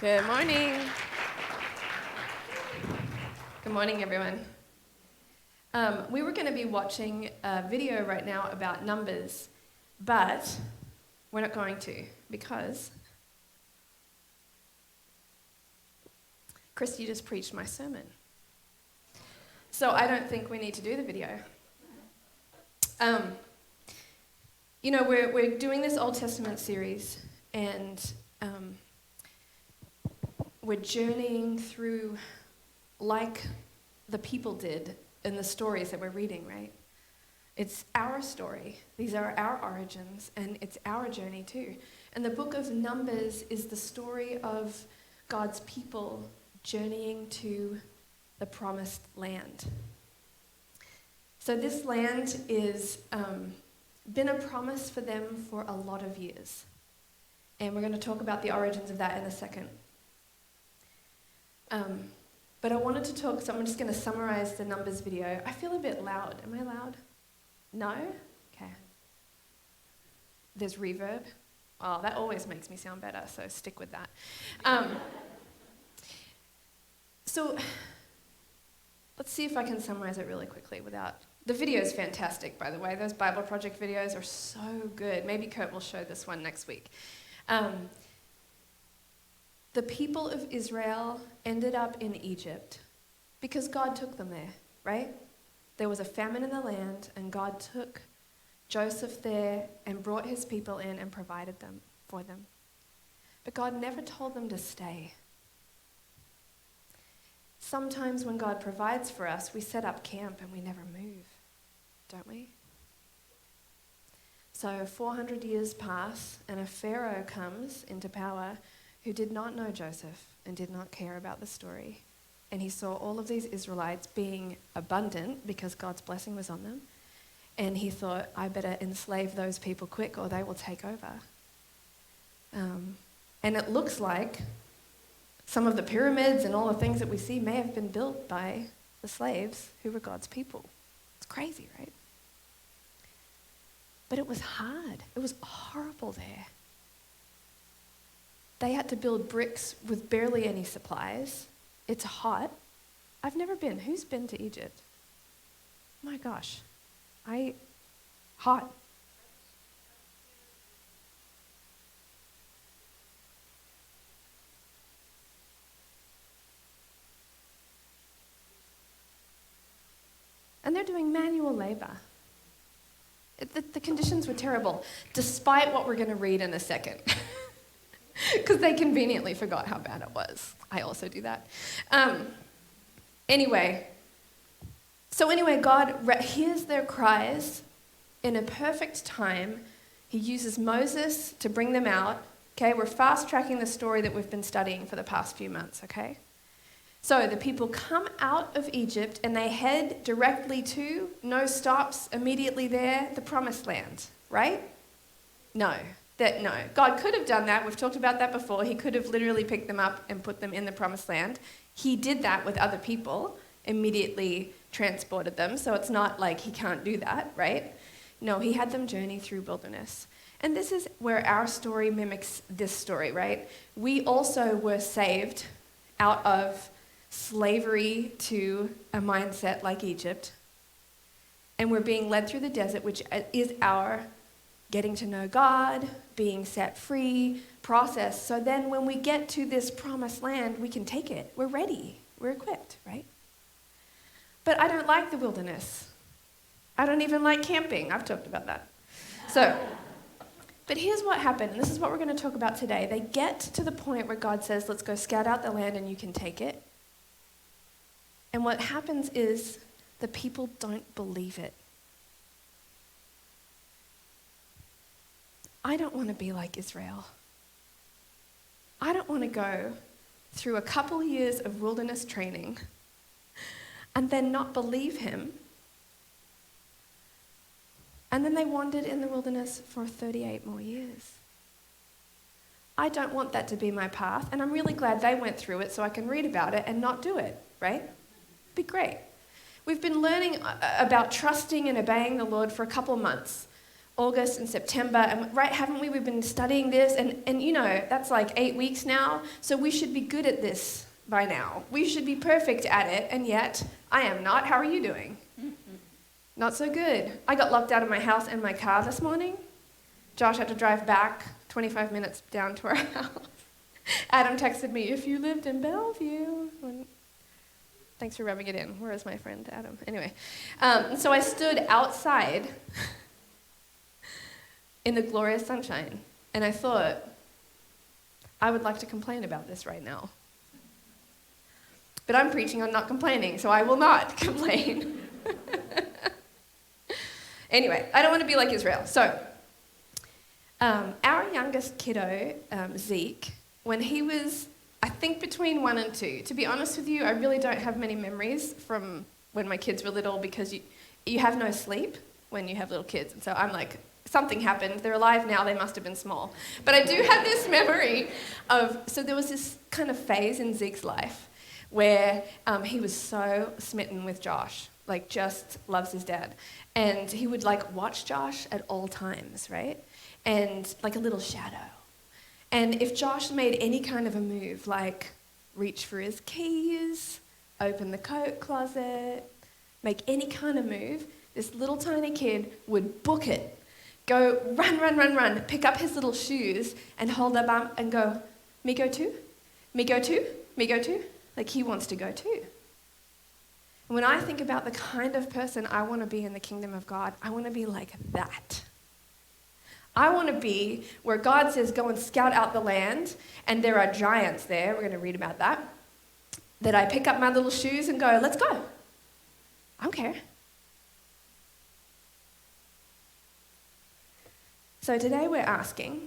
Good morning. Good morning, everyone. We were going to be watching a video right now about numbers, but we're not going to because Christy just preached my sermon. So I don't think we need to do the video. We're doing this Old Testament series, and we're journeying through like the people did in the stories that we're reading, right? It's our story. These are our origins, and it's our journey too. And the book of Numbers is the story of God's people journeying to the promised land. So this land is been a promise for them for a lot of years. And we're going to talk about the origins of that in a second. But I wanted to talk, so I'm just going to summarize the Numbers video. I feel a bit loud. Am I loud? No? Okay. There's reverb. Oh, that always makes me sound better, so stick with that. So let's see if I can summarize it really quickly without... The video is fantastic, by the way. Those Bible Project videos are so good. Maybe Kurt will show this one next week. The people of Israel ended up in Egypt because God took them there, right? There was a famine in the land, and God took Joseph there and brought his people in and provided them for them. But God never told them to stay. Sometimes when God provides for us, we set up camp and we never move, don't we? So 400 years pass, and a Pharaoh comes into power who did not know Joseph and did not care about the story. And he saw all of these Israelites being abundant because God's blessing was on them. And he thought, I better enslave those people quick or they will take over. And it looks like some of the pyramids and all the things that we see may have been built by the slaves who were God's people. It's crazy, right? But it was hard. It was horrible there. They had to build bricks with barely any supplies. It's hot. I've never been. Who's been to Egypt? My gosh. Hot. And they're doing manual labor. The conditions were terrible, despite what we're going to read in a second. Because they conveniently forgot how bad it was. I also do that. Anyway, God hears their cries in a perfect time. He uses Moses to bring them out. Okay, we're fast-tracking the story that we've been studying for the past few months, okay? So the people come out of Egypt and they head directly to, no stops, immediately there, the promised land, right? No. God could have done that. We've talked about that before. He could have literally picked them up and put them in the promised land. He did that with other people, immediately transported them. So it's not like he can't do that, right? No, he had them journey through wilderness. And this is where our story mimics this story, right? We also were saved out of slavery to a mindset like Egypt. And we're being led through the desert, which is our getting to know God, being set free process. So then when we get to this promised land, we can take it. We're ready. We're equipped, right? But I don't like the wilderness. I don't even like camping. I've talked about that. But here's what happened, and this is what we're going to talk about today. They get to the point where God says, let's go scout out the land and you can take it. And what happens is the people don't believe it. I don't want to be like Israel. I don't want to go through a couple years of wilderness training and then not believe him. And then they wandered in the wilderness for 38 more years. I don't want that to be my path, and I'm really glad they went through it so I can read about it and not do it, right? Be great. We've been learning about trusting and obeying the Lord for a couple months. August and September, and right, haven't we? We've been studying this, and you know, that's like 8 weeks now, so we should be good at this by now. We should be perfect at it, and yet I am not. How are you doing? Not so good. I got locked out of my house and my car this morning. Josh had to drive back 25 minutes down to our house. Adam texted me, if you lived in Bellevue. Thanks for rubbing it in. Where is my friend Adam? Anyway, so I stood outside in the glorious sunshine, and I thought, I would like to complain about this right now. But I'm preaching on not complaining, so I will not complain. Anyway, I don't want to be like Israel. So, our youngest kiddo, Zeke, when he was, I think, between 1 and 2, to be honest with you, I really don't have many memories from when my kids were little, because you have no sleep when you have little kids. And so I'm like, something happened. They're alive now. They must have been small. But I do have this memory of, so there was this kind of phase in Zeke's life where he was so smitten with Josh, like just loves his dad. And he would like watch Josh at all times, right? And like a little shadow. And if Josh made any kind of a move, like reach for his keys, open the coat closet, make any kind of move, this little tiny kid would book it, go run, pick up his little shoes and hold them up and go, me go too? Me go too? Me go too? Like he wants to go too. And when I think about the kind of person I want to be in the kingdom of God, I want to be like that. I want to be where God says, go and scout out the land, and there are giants there, we're going to read about that, that I pick up my little shoes and go, let's go. I don't care. So today we're asking,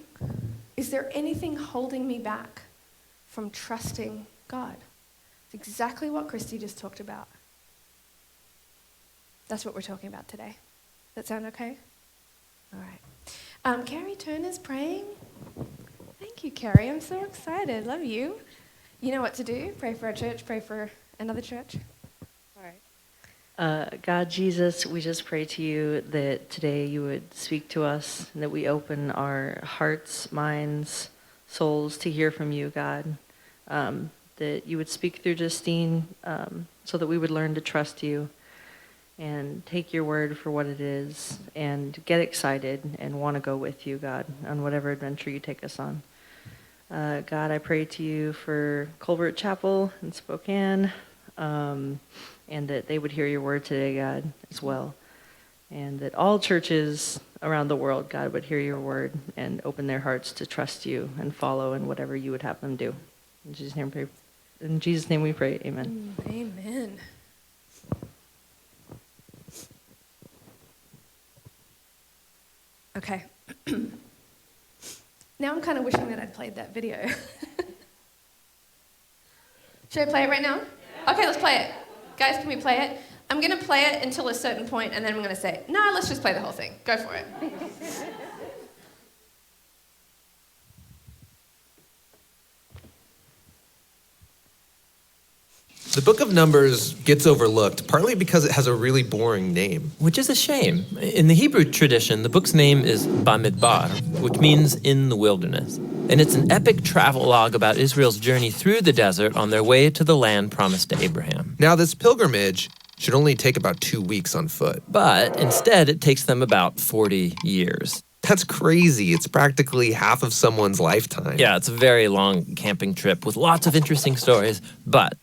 is there anything holding me back from trusting God? It's exactly what Christy just talked about. That's what we're talking about today. That sound okay? All right. Carrie Turner's praying. Thank you, Carrie. I'm so excited. Love you. You know what to do. Pray for our church. Pray for another church. All right. God, Jesus, we just pray to you that today you would speak to us and that we open our hearts, minds, souls to hear from you, God. That you would speak through Justine so that we would learn to trust you and take your word for what it is and get excited and want to go with you, God, on whatever adventure you take us on. God, I pray to you for Colbert Chapel in Spokane, and that they would hear your word today, God, as well. And that all churches around the world, God, would hear your word and open their hearts to trust you and follow in whatever you would have them do. In Jesus' name we pray, amen. Amen. Okay. Now I'm kind of wishing that I'd played that video. Should I play it right now? Yeah. Okay, let's play it. Guys, can we play it? I'm going to play it until a certain point, and then I'm going to say, no, let's just play the whole thing. Go for it. The book of Numbers gets overlooked, partly because it has a really boring name. Which is a shame. In the Hebrew tradition, the book's name is Bamidbar, which means in the wilderness. And it's an epic travelogue about Israel's journey through the desert on their way to the land promised to Abraham. Now, this pilgrimage should only take about 2 weeks on foot. But instead, it takes them about 40 years. That's crazy. It's practically half of someone's lifetime. Yeah, it's a very long camping trip with lots of interesting stories, but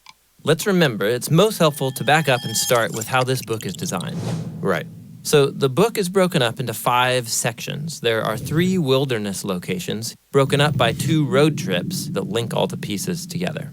let's remember, it's most helpful to back up and start with how this book is designed. Right. So the book is broken up into 5 sections. There are 3 wilderness locations, broken up by 2 road trips that link all the pieces together.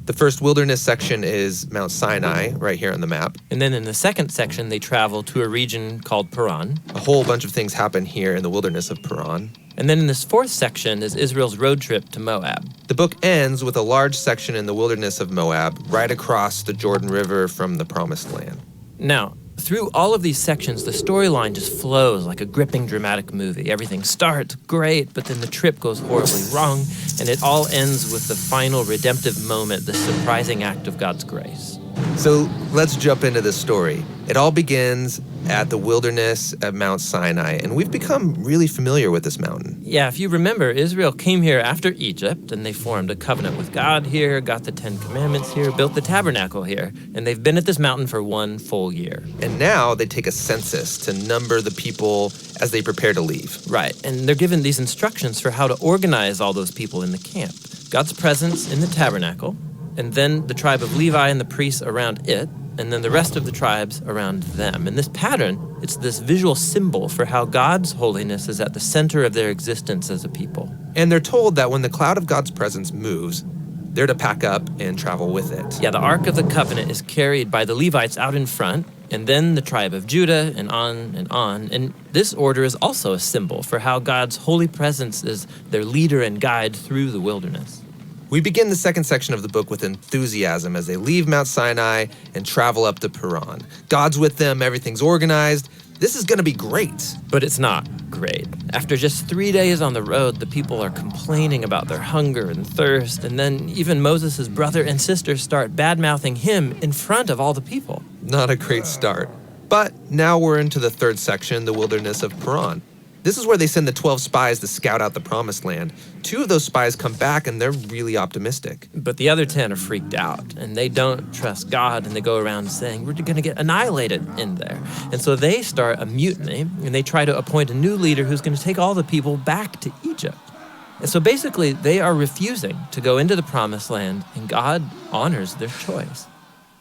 The first wilderness section is Mount Sinai, right here on the map. And then in the second section, they travel to a region called Paran. A whole bunch of things happen here in the wilderness of Paran. And then in this 4th section is Israel's road trip to Moab. The book ends with a large section in the wilderness of Moab, right across the Jordan River from the Promised Land. Now, through all of these sections, the storyline just flows like a gripping, dramatic movie. Everything starts great, but then the trip goes horribly wrong, and it all ends with the final redemptive moment, the surprising act of God's grace. So let's jump into this story. It all begins at the wilderness at Mount Sinai, and we've become really familiar with this mountain. Yeah, if you remember, Israel came here after Egypt, and they formed a covenant with God here, got the 10 Commandments here, built the tabernacle here, and they've been at this mountain for 1 full year. And now they take a census to number the people as they prepare to leave. Right, and they're given these instructions for how to organize all those people in the camp. God's presence in the tabernacle, and then the tribe of Levi and the priests around it, and then the rest of the tribes around them. And this pattern, it's this visual symbol for how God's holiness is at the center of their existence as a people. And they're told that when the cloud of God's presence moves, they're to pack up and travel with it. Yeah, the Ark of the Covenant is carried by the Levites out in front, and then the tribe of Judah, and on and on. And this order is also a symbol for how God's holy presence is their leader and guide through the wilderness. We begin the second section of the book with enthusiasm as they leave Mount Sinai and travel up to Paran. God's with them, everything's organized. This is going to be great. But it's not great. After just 3 days on the road, the people are complaining about their hunger and thirst, and then even Moses' brother and sister start bad-mouthing him in front of all the people. Not a great start. But now we're into the third section, the wilderness of Paran. This is where they send the 12 spies to scout out the promised land. 2 of those spies come back and they're really optimistic. But the other 10 are freaked out, and they don't trust God, and they go around saying, we're going to get annihilated in there. And so they start a mutiny, and they try to appoint a new leader who's going to take all the people back to Egypt. And so basically, they are refusing to go into the promised land, and God honors their choice.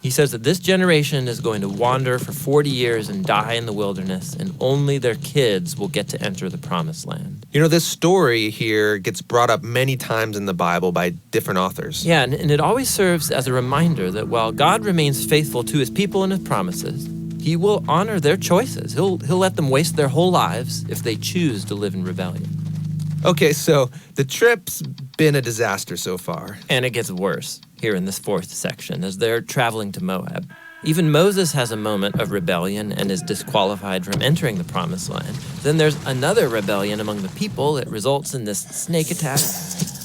He says that this generation is going to wander for 40 years and die in the wilderness, and only their kids will get to enter the promised land. You know, this story here gets brought up many times in the Bible by different authors. Yeah, and it always serves as a reminder that while God remains faithful to his people and his promises, he will honor their choices. He'll let them waste their whole lives if they choose to live in rebellion. Okay, so the trip's been a disaster so far. And it gets worse here in this fourth section as they're traveling to Moab. Even Moses has a moment of rebellion and is disqualified from entering the promised land. Then there's another rebellion among the people that results in this snake attack.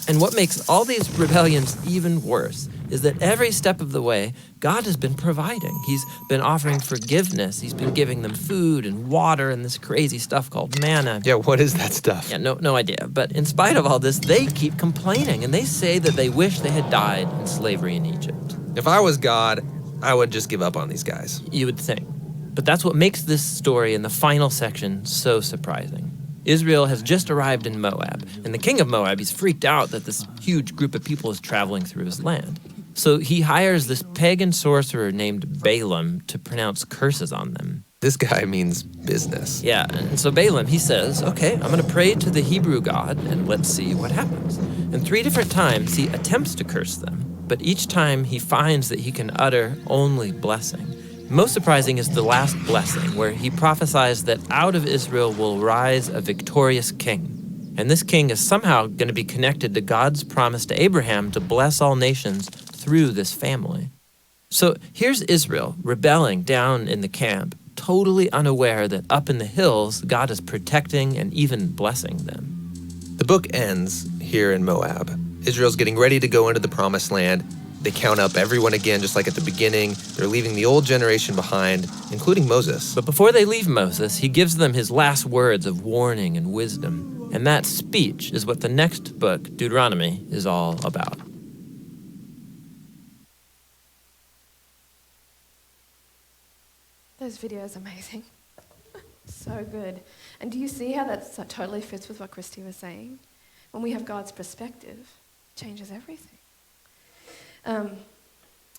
And what makes all these rebellions even worse is that every step of the way, God has been providing. He's been offering forgiveness. He's been giving them food and water and this crazy stuff called manna. Yeah, what is that stuff? Yeah, no idea. But in spite of all this, they keep complaining, and they say that they wish they had died in slavery in Egypt. If I was God, I would just give up on these guys. You would think. But that's what makes this story in the final section so surprising. Israel has just arrived in Moab, and the king of Moab, he's freaked out that this huge group of people is traveling through his land. So he hires this pagan sorcerer named Balaam to pronounce curses on them. This guy means business. Yeah, and so Balaam, he says, okay, I'm going to pray to the Hebrew God, and let's see what happens. And 3 different times he attempts to curse them, but each time he finds that he can utter only blessing. Most surprising is the last blessing, where he prophesies that out of Israel will rise a victorious king. And this king is somehow going to be connected to God's promise to Abraham to bless all nations through this family. So here's Israel rebelling down in the camp, totally unaware that up in the hills, God is protecting and even blessing them. The book ends here in Moab. Israel's getting ready to go into the promised land. They count up everyone again, just like at the beginning. They're leaving the old generation behind, including Moses. But before they leave Moses, he gives them his last words of warning and wisdom. And that speech is what the next book, Deuteronomy, is all about. Those videos are amazing. So good. And do you see how that totally fits with what Christy was saying? When we have God's perspective, it changes everything.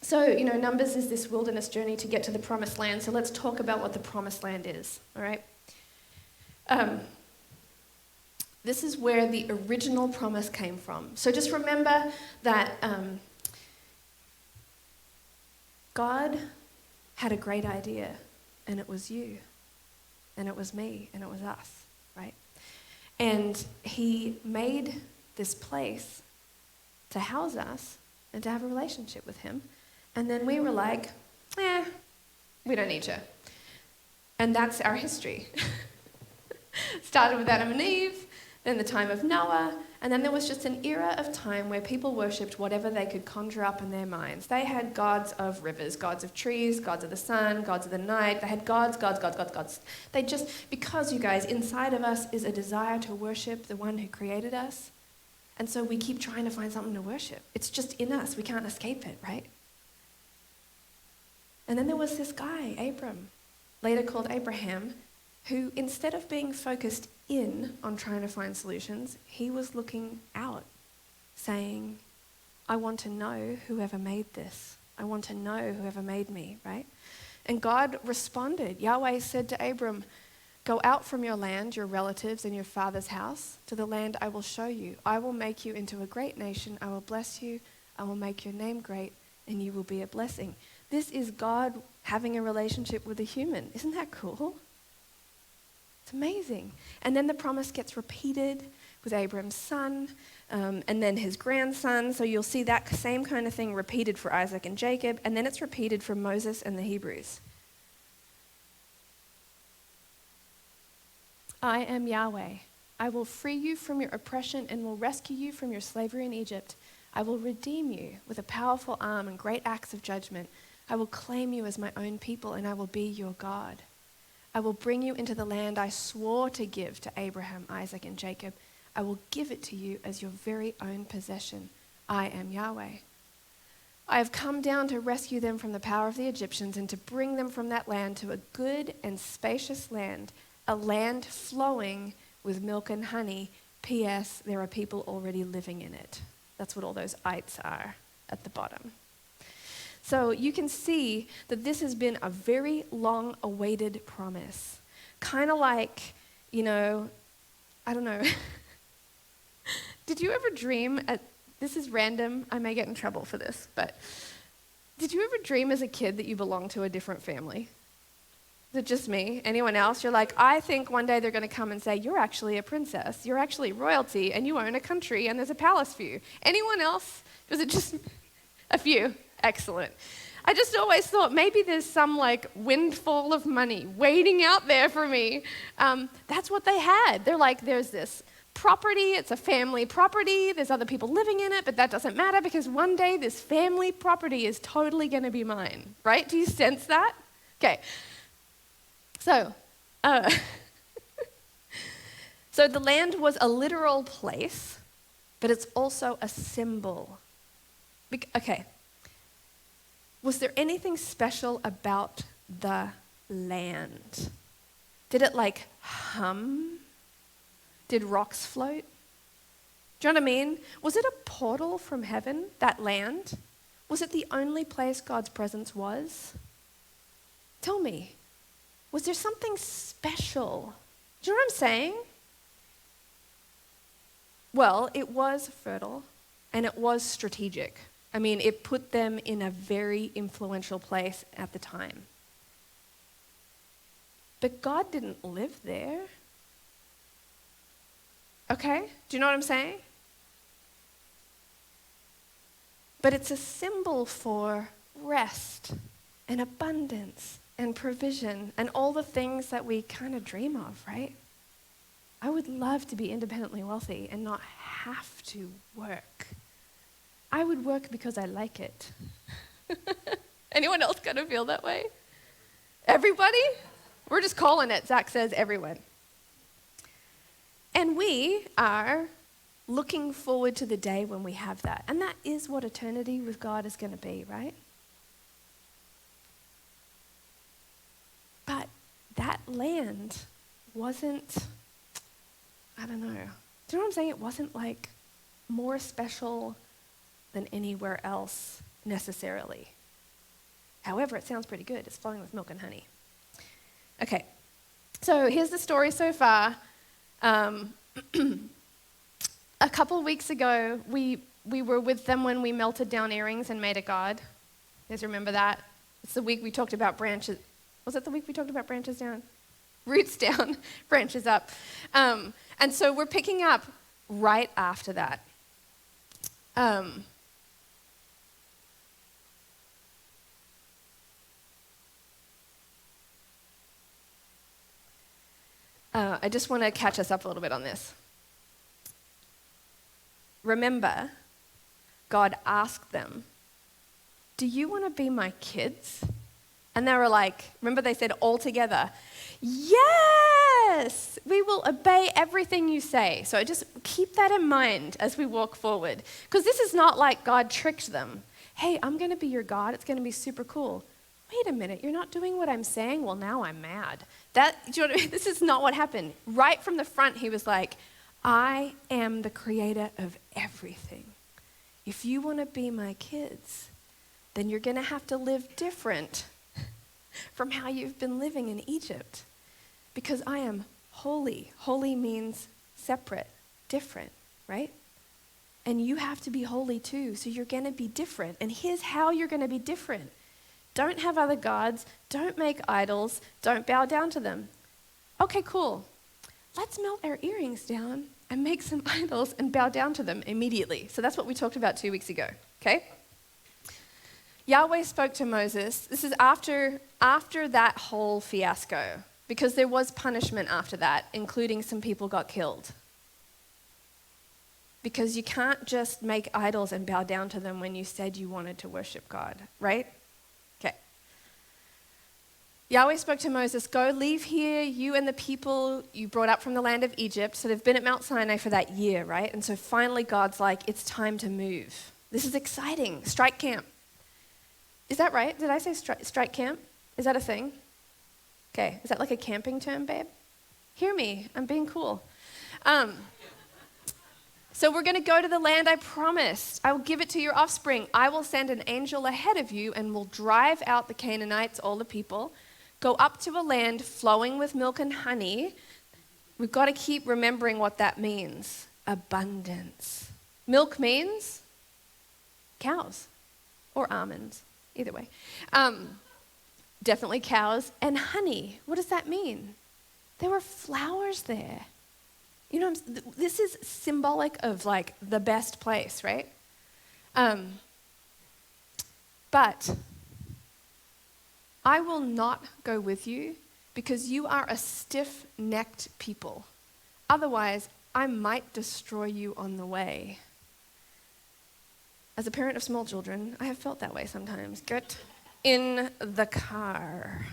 So, Numbers is this wilderness journey to get to the promised land. So let's talk about what the promised land is, all right? This is where the original promise came from. So just remember that God had a great idea, and it was you, and it was me, and it was us, right? And he made this place to house us and to have a relationship with him. And then we were like, we don't need you. And that's our history. Started with Adam and Eve, then the time of Noah, and then there was just an era of time where people worshipped whatever they could conjure up in their minds. They had gods of rivers, gods of trees, gods of the sun, gods of the night. They had gods. They just, because you guys, inside of us is a desire to worship the one who created us, and so we keep trying to find something to worship. It's just in us. We can't escape it, right? And then there was this guy, Abram, later called Abraham, who instead of being focused in on trying to find solutions, he was looking out, saying, I want to know whoever made this. I want to know whoever made me, right? And God responded. Yahweh said to Abram, go out from your land, your relatives, and your father's house, to the land I will show you. I will make you into a great nation. I will bless you. I will make your name great, and you will be a blessing. This is God having a relationship with a human. Isn't that cool? It's amazing. And then the promise gets repeated with Abram's son, and then his grandson. So you'll see that same kind of thing repeated for Isaac and Jacob, and then it's repeated for Moses and the Hebrews. I am Yahweh. I will free you from your oppression and will rescue you from your slavery in Egypt. I will redeem you with a powerful arm and great acts of judgment. I will claim you as my own people, and I will be your God. I will bring you into the land I swore to give to Abraham, Isaac, and Jacob. I will give it to you as your very own possession. I am Yahweh. I have come down to rescue them from the power of the Egyptians and to bring them from that land to a good and spacious land, a land flowing with milk and honey. P.S. There are people already living in it. That's what all those ites are at the bottom. So you can see that this has been a very long-awaited promise. Kind of like, I don't know. Did you ever dream, this is random, I may get in trouble for this, but did you ever dream as a kid that you belonged to a different family? Is it just me? Anyone else? You're like, I think one day they're going to come and say, you're actually a princess, you're actually royalty, and you own a country, and there's a palace for you. Anyone else? Was it just a few? Excellent. I just always thought maybe there's some windfall of money waiting out there for me. That's what they had. They're like, there's this property, it's a family property, there's other people living in it, but that doesn't matter because one day this family property is totally going to be mine, right? Do you sense that? Okay. So, so the land was a literal place, but it's also a symbol. Okay. Was there anything special about the land? Did it hum? Did rocks float? Do you know what I mean? Was it a portal from heaven, that land? Was it the only place God's presence was? Tell me, was there something special? Do you know what I'm saying? Well, it was fertile and it was strategic. I mean, it put them in a very influential place at the time. But God didn't live there. Okay? Do you know what I'm saying? But it's a symbol for rest and abundance and provision and all the things that we kind of dream of, right? I would love to be independently wealthy and not have to work. I would work because I like it. Anyone else kind of feel that way? Everybody? We're just calling it. Zach says everyone. And we are looking forward to the day when we have that. And that is what eternity with God is going to be, right? But that land wasn't, I don't know. Do you know what I'm saying? It wasn't more special than anywhere else necessarily. However, it sounds pretty good. It's flowing with milk and honey. Okay, so here's the story so far. A couple of weeks ago, we were with them when we melted down earrings and made a god. You guys remember that? It's the week we talked about branches. Was it the week we talked about branches down? Roots down, branches up. And so we're picking up right after that. I just want to catch us up a little bit on this. remember, God asked them, do you want to be my kids? And they were like, remember they said all together, yes, we will obey everything you say. So just keep that in mind as we walk forward. Because this is not like God tricked them. Hey, I'm going to be your God. It's going to be super cool. Wait a minute, you're not doing what I'm saying? Well, now I'm mad. Do you know what I mean? This is not what happened. Right from the front, he was like, I am the creator of everything. If you want to be my kids, then you're going to have to live different from how you've been living in Egypt. Because I am holy. Holy means separate, different, right? And you have to be holy too, so you're going to be different. And here's how you're going to be different. Don't have other gods, don't make idols, don't bow down to them. Okay, cool. Let's melt our earrings down and make some idols and bow down to them immediately. So that's what we talked about 2 weeks ago, okay? Yahweh spoke to Moses. This is after that whole fiasco, because there was punishment after that, including some people got killed. Because you can't just make idols and bow down to them when you said you wanted to worship God, right? Okay. Yahweh spoke to Moses, go leave here, you and the people you brought up from the land of Egypt. So they've been at Mount Sinai for that year, right? And so finally God's like, it's time to move. This is exciting. Strike camp. Is that right? Did I say strike camp? Is that a thing? Okay. Is that like a camping term, babe? Hear me. I'm being cool. So we're going to go to the land I promised. I will give it to your offspring. I will send an angel ahead of you and will drive out the Canaanites, all the people. Go up to a land flowing with milk and honey. We've got to keep remembering what that means. Abundance. Milk means cows or almonds, either way. Definitely cows. And honey, what does that mean? There were flowers there. You know, this is symbolic of like the best place, right? But I will not go with you because you are a stiff-necked people. Otherwise, I might destroy you on the way. As a parent of small children, I have felt that way sometimes. Get in the car.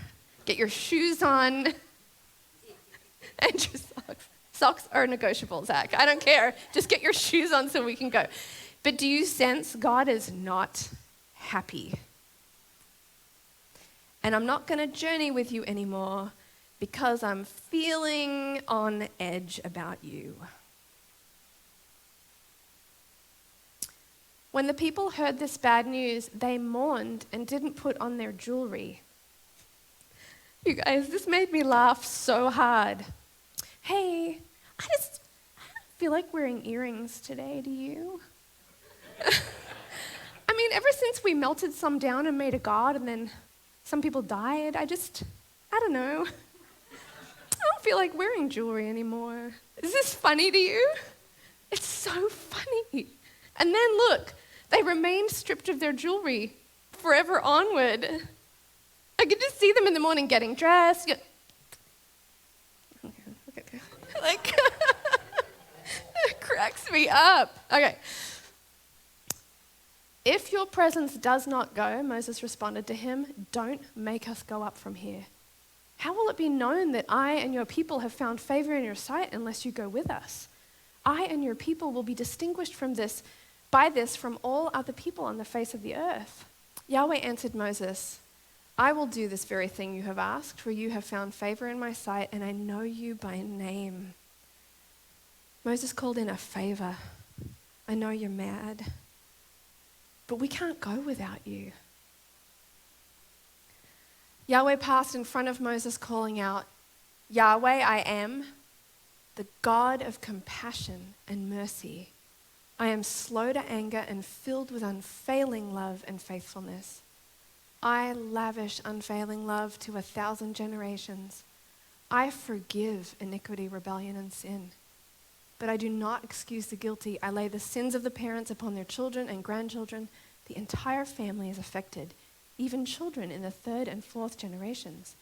Get your shoes on and your socks. Socks are negotiable, Zach. I don't care. Just get your shoes on so we can go. But do you sense God is not happy? And I'm not going to journey with you anymore because I'm feeling on edge about you. When the people heard this bad news, they mourned and didn't put on their jewelry. You guys, this made me laugh so hard. Hey, I don't feel like wearing earrings today, do you? I mean, ever since we melted some down and made a god and then some people died, I don't know. I don't feel like wearing jewelry anymore. Is this funny to you? It's so funny. And then look, they remained stripped of their jewelry forever onward. I could just see them in the morning getting dressed. Like, it cracks me up. Okay. If your presence does not go, Moses responded to him, don't make us go up from here. How will it be known that I and your people have found favor in your sight unless you go with us? I and your people will be distinguished by this from all other people on the face of the earth. Yahweh answered Moses, I will do this very thing you have asked, for you have found favor in my sight, and I know you by name. Moses called in a favor. I know you're mad, but we can't go without you. Yahweh passed in front of Moses, calling out, Yahweh, I am the God of compassion and mercy. I am slow to anger and filled with unfailing love and faithfulness. I lavish unfailing love to 1,000 generations. I forgive iniquity, rebellion, and sin. But I do not excuse the guilty. I lay the sins of the parents upon their children and grandchildren. The entire family is affected, even children in the 3rd and 4th generations.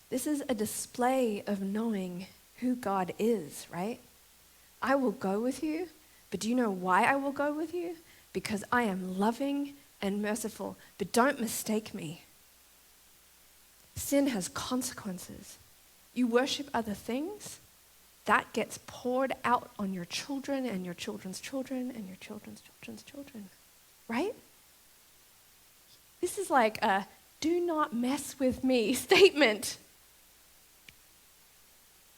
This is a display of knowing who God is, right? I will go with you But do you know why I will go with you? Because I am loving and merciful. But don't mistake me. Sin has consequences. You worship other things, that gets poured out on your children and your children's children and your children's children's children. Right? This is like a do not mess with me statement.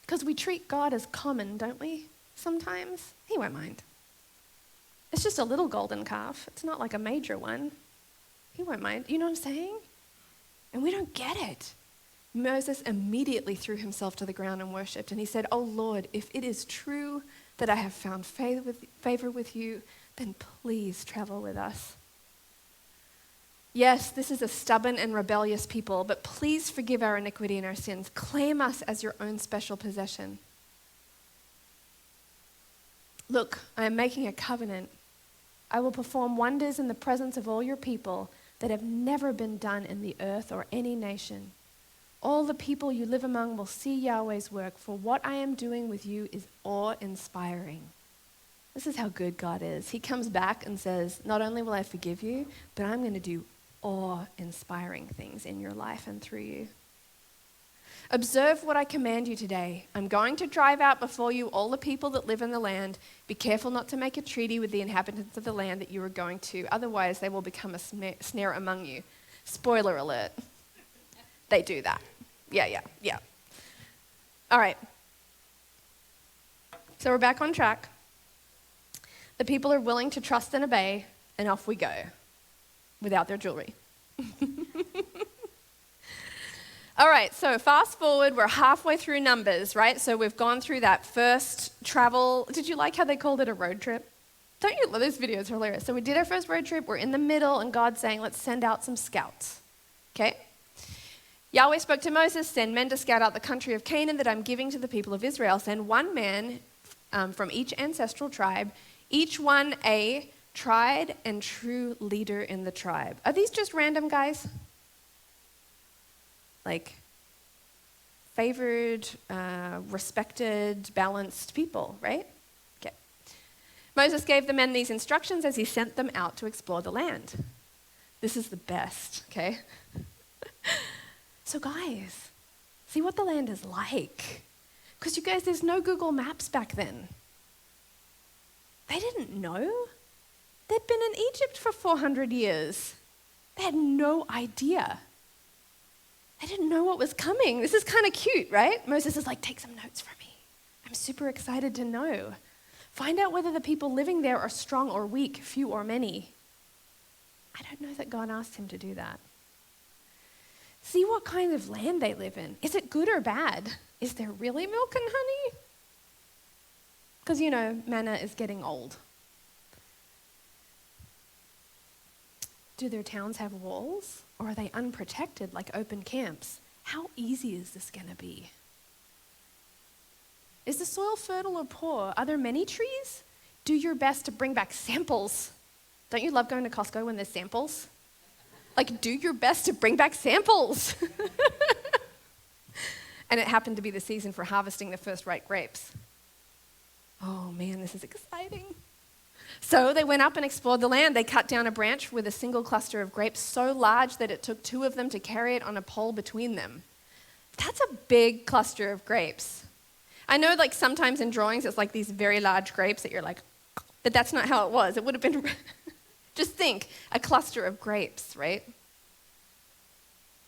Because we treat God as common, don't we? Sometimes. He won't mind. It's just a little golden calf. It's not like a major one. He won't mind. You know what I'm saying? And we don't get it. Moses immediately threw himself to the ground and worshipped. And he said, "Oh Lord, if it is true that I have found favor with you, then please travel with us. Yes, this is a stubborn and rebellious people, but please forgive our iniquity and our sins. Claim us as your own special possession. Look, I am making a covenant. I will perform wonders in the presence of all your people that have never been done in the earth or any nation. All the people you live among will see Yahweh's work, for what I am doing with you is awe-inspiring." This is how good God is. He comes back and says, not only will I forgive you, but I'm going to do awe-inspiring things in your life and through you. "Observe what I command you today. I'm going to drive out before you all the people that live in the land. Be careful not to make a treaty with the inhabitants of the land that you are going to. Otherwise, they will become a snare among you." Spoiler alert. They do that. Yeah. All right. So we're back on track. The people are willing to trust and obey, and off we go without their jewelry. All right, so fast forward, we're halfway through Numbers, right? So we've gone through that first travel. Did you like how they called it a road trip? Don't you love this video? It's hilarious. So we did our first road trip. We're in the middle, and God's saying, let's send out some scouts. Okay? Yahweh spoke to Moses, "Send men to scout out the country of Canaan that I'm giving to the people of Israel. Send one man from each ancestral tribe, each one a tried and true leader in the tribe." Are these just random guys? Like favored, respected, balanced people, right? Okay. Moses gave the men these instructions as he sent them out to explore the land. This is the best, okay? So guys, see what the land is like. Because you guys, there's no Google Maps back then. They didn't know. They'd been in Egypt for 400 years. They had no idea. They didn't know what was coming. This is kind of cute, right? Moses is like, take some notes for me. I'm super excited to know. Find out whether the people living there are strong or weak, few or many. I don't know that God asked him to do that. See what kind of land they live in. Is it good or bad? Is there really milk and honey? Because, you know, manna is getting old. Do their towns have walls? Or are they unprotected like open camps? How easy is this going to be? Is the soil fertile or poor? Are there many trees? Do your best to bring back samples. Don't you love going to Costco when there's samples? Like, do your best to bring back samples. And it happened to be the season for harvesting the first ripe grapes. Oh man, this is exciting. So they went up and explored the land. They cut down a branch with a single cluster of grapes so large that it took two of them to carry it on a pole between them. That's a big cluster of grapes. I know like sometimes in drawings it's like these very large grapes that you're like, but that's not how it was. It would have been, just think, a cluster of grapes, right?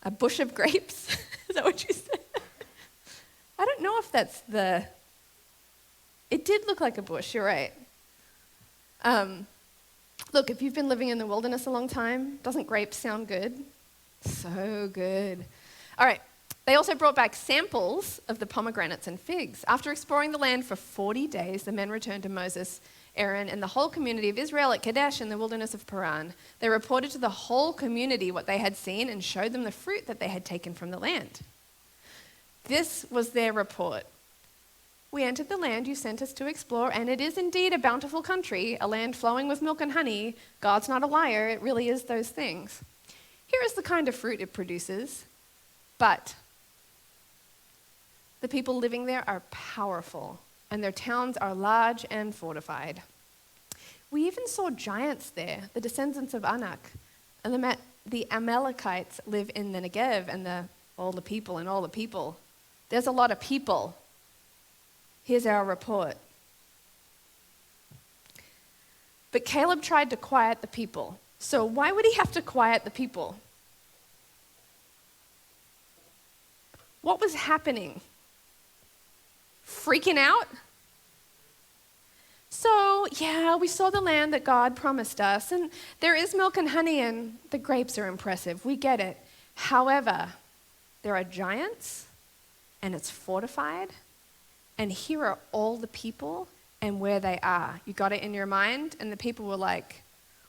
A bush of grapes? Is that what you said? I don't know if that's it did look like a bush, you're right. Look, if you've been living in the wilderness a long time, doesn't grapes sound good? So good. All right. They also brought back samples of the pomegranates and figs. After exploring the land for 40 days, the men returned to Moses, Aaron, and the whole community of Israel at Kadesh in the wilderness of Paran. They reported to the whole community what they had seen and showed them the fruit that they had taken from the land. This was their report. "We entered the land you sent us to explore, and it is indeed a bountiful country, a land flowing with milk and honey. God's not a liar, it really is those things. Here is the kind of fruit it produces. But the people living there are powerful, and their towns are large and fortified. We even saw giants there, the descendants of Anak. And the Amalekites live in the Negev, and all the people. There's a lot of people. Here's our report. But Caleb tried to quiet the people. So why would he have to quiet the people? What was happening? Freaking out? So, yeah, we saw the land that God promised us, and there is milk and honey, and the grapes are impressive. We get it. However, there are giants, and it's fortified, and here are all the people and where they are. You got it in your mind? And the people were like,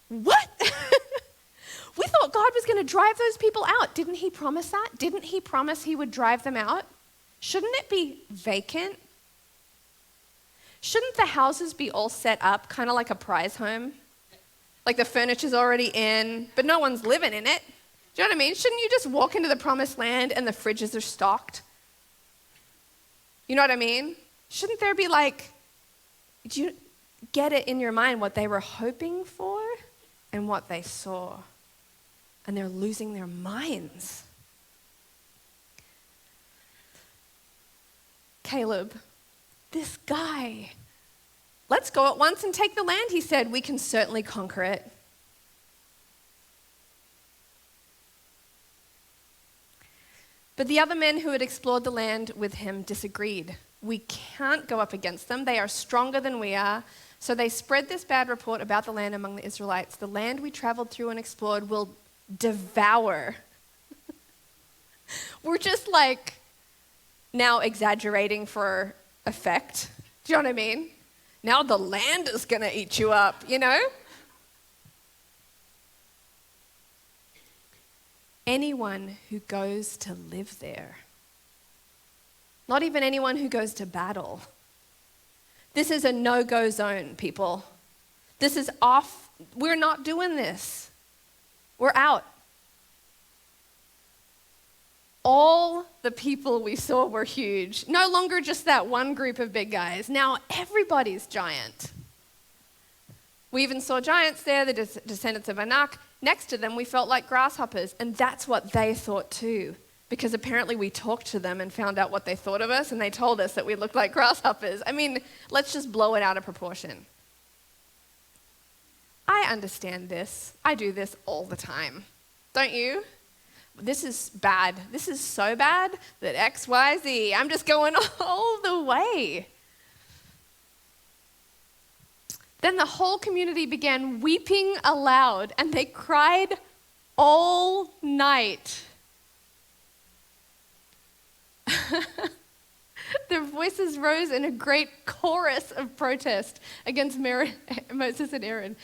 what? We thought God was going to drive those people out. Didn't he promise that? Didn't he promise he would drive them out? Shouldn't it be vacant? Shouldn't the houses be all set up, kind of like a prize home? Like the furniture's already in, but no one's living in it. Do you know what I mean? Shouldn't you just walk into the promised land and the fridges are stocked? You know what I mean? Shouldn't there be did you get it in your mind what they were hoping for and what they saw? And they're losing their minds. Caleb, this guy, let's go at once and take the land, he said. We can certainly conquer it. But the other men who had explored the land with him disagreed. We can't go up against them. They are stronger than we are. So they spread this bad report about the land among the Israelites. The land we traveled through and explored will devour. We're just now exaggerating for effect. Do you know what I mean? Now the land is going to eat you up, you know? Anyone who goes to live there. Not even anyone who goes to battle. This is a no-go zone, people. This is off. We're not doing this. We're out. All the people we saw were huge. No longer just that one group of big guys. Now everybody's giant. We even saw giants there, the descendants of Anak. Next to them, we felt like grasshoppers. And that's what they thought too. Because apparently we talked to them and found out what they thought of us, and they told us that we looked like grasshoppers. I mean, let's just blow it out of proportion. I understand this. I do this all the time. Don't you? This is bad. This is so bad that X, Y, Z, I'm just going all the way. Then the whole community began weeping aloud, and they cried all night. Their voices rose in a great chorus of protest against Moses and Aaron.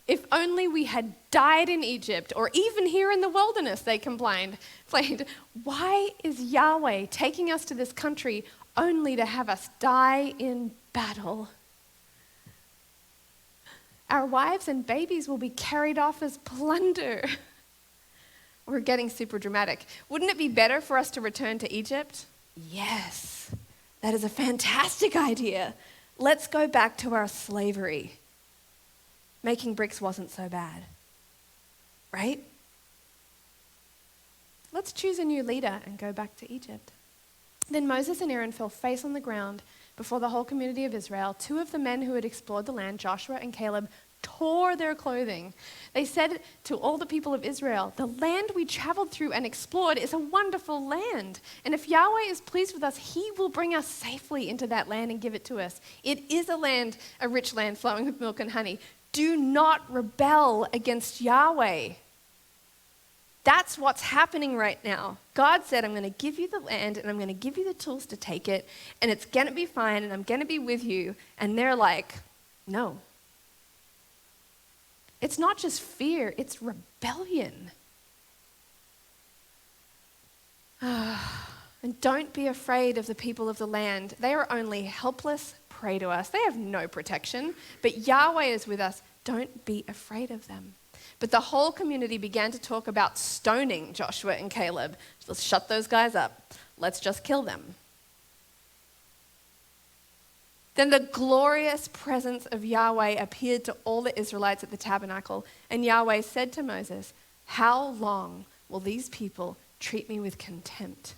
If only we had died in Egypt, or even here in the wilderness, they complained. Why is Yahweh taking us to this country only to have us die in battle? Our wives and babies will be carried off as plunder. We're getting super dramatic. Wouldn't it be better for us to return to Egypt? Yes, that is a fantastic idea. Let's go back to our slavery. Making bricks wasn't so bad, right? Let's choose a new leader and go back to Egypt. Then Moses and Aaron fell face on the ground before the whole community of Israel. Two of the men who had explored the land, Joshua and Caleb, tore their clothing. They said to all the people of Israel, the land we traveled through and explored is a wonderful land. And if Yahweh is pleased with us, he will bring us safely into that land and give it to us. It is a rich land flowing with milk and honey. Do not rebel against Yahweh. That's what's happening right now. God said, I'm going to give you the land and I'm going to give you the tools to take it, and it's going to be fine and I'm going to be with you. And they're like, no. It's not just fear, it's rebellion. And don't be afraid of the people of the land. They are only helpless prey to us. They have no protection, but Yahweh is with us. Don't be afraid of them. But the whole community began to talk about stoning Joshua and Caleb. Let's shut those guys up. Let's just kill them. Then the glorious presence of Yahweh appeared to all the Israelites at the tabernacle. And Yahweh said to Moses, "How long will these people treat me with contempt?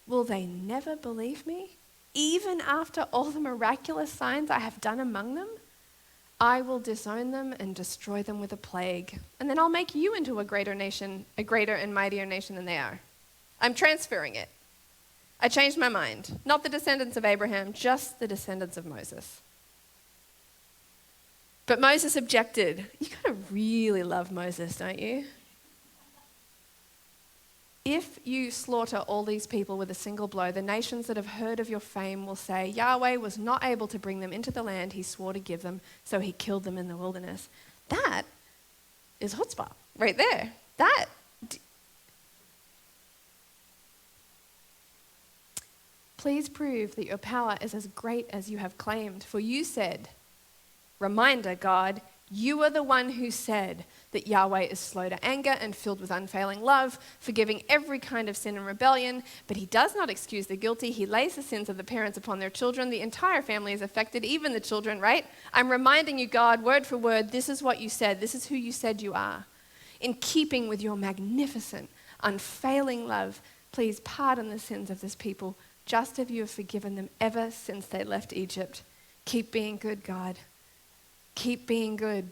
Will they never believe me? Even after all the miraculous signs I have done among them? I will disown them and destroy them with a plague. And then I'll make you into a greater nation, a greater and mightier nation than they are." I'm transferring it. I changed my mind. Not the descendants of Abraham, just the descendants of Moses. But Moses objected. You gotta really love Moses, don't you? "If you slaughter all these people with a single blow, the nations that have heard of your fame will say, 'Yahweh was not able to bring them into the land he swore to give them, so he killed them in the wilderness.'" That is chutzpah right there. "Please prove that your power is as great as you have claimed. For you said," reminder, God, "you are the one who said that Yahweh is slow to anger and filled with unfailing love, forgiving every kind of sin and rebellion. But he does not excuse the guilty. He lays the sins of the parents upon their children. The entire family is affected, even the children," right? I'm reminding you, God, word for word, this is what you said. This is who you said you are. "In keeping with your magnificent, unfailing love, please pardon the sins of this people, just as you have forgiven them ever since they left Egypt. Keep being good, God. Keep being good."